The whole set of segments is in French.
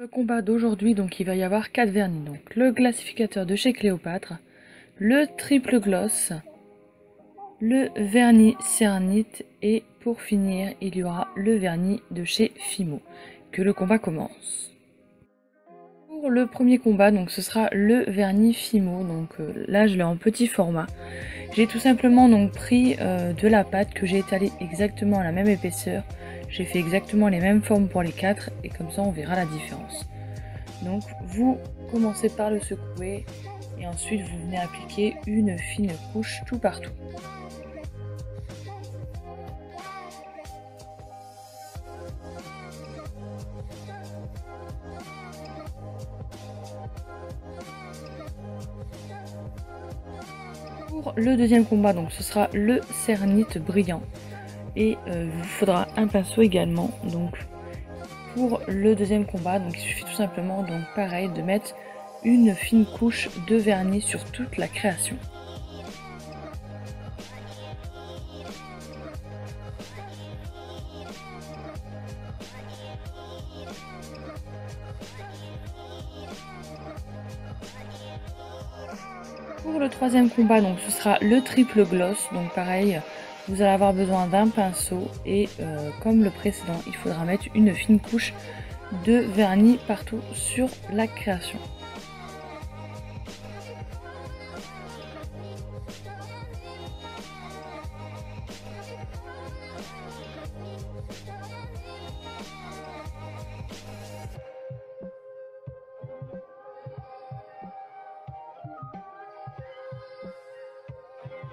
Le combat d'aujourd'hui, donc il va y avoir 4 vernis. Donc le glacificateur de chez Cléopâtre, le triple gloss, le vernis cernite et pour finir, il y aura le vernis de chez Fimo. Que le combat commence. Pour le premier combat, donc ce sera le vernis Fimo. Donc là, je l'ai en petit format. J'ai tout simplement donc pris de la pâte que j'ai étalée exactement à la même épaisseur. J'ai fait exactement les mêmes formes pour les 4 et comme ça on verra la différence. Donc vous commencez par le secouer et ensuite vous venez appliquer une fine couche tout partout. Pour le deuxième combat, donc ce sera le cernite brillant et il vous faudra un pinceau également. Donc pour le deuxième combat, donc il suffit tout simplement donc pareil de mettre une fine couche de vernis sur toute la création. Pour le troisième combat, donc ce sera le triple gloss. Donc pareil, vous allez avoir besoin d'un pinceau et comme le précédent, il faudra mettre une fine couche de vernis partout sur la création.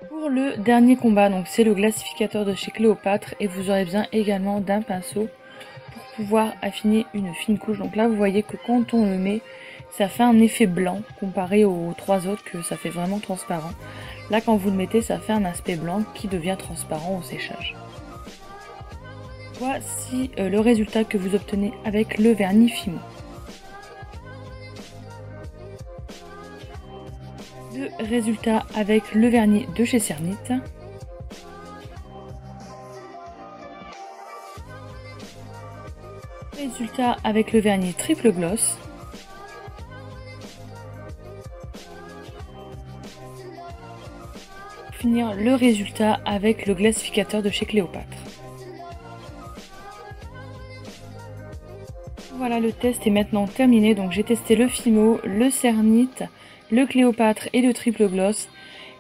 Pour le dernier combat, donc c'est le glacificateur de chez Cléopâtre et vous aurez besoin également d'un pinceau pour pouvoir affiner une fine couche. Donc là vous voyez que quand on le met, ça fait un effet blanc comparé aux 3 autres que ça fait vraiment transparent. Là quand vous le mettez, ça fait un aspect blanc qui devient transparent au séchage. Voici le résultat que vous obtenez avec le vernis Fimo. Le résultat avec le vernis de chez Cernite. Résultat avec le vernis triple gloss. Pour finir, le résultat avec le glacificateur de chez Cléopâtre. Voilà, le test est maintenant terminé. Donc j'ai testé le Fimo, le Cernite, le Cléopâtre et le triple gloss.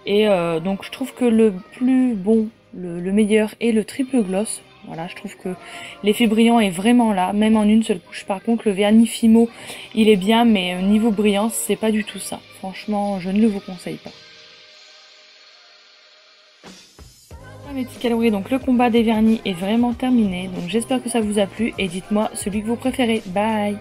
Et donc je trouve que le plus bon, le meilleur est le triple gloss. Voilà, je trouve que l'effet brillant est vraiment là, même en une seule couche. Par contre, le vernis Fimo, il est bien, mais niveau brillance, c'est pas du tout ça. Franchement, je ne le vous conseille pas. Mes petites calories, donc le combat des vernis est vraiment terminé. Donc j'espère que ça vous a plu et dites-moi celui que vous préférez. Bye!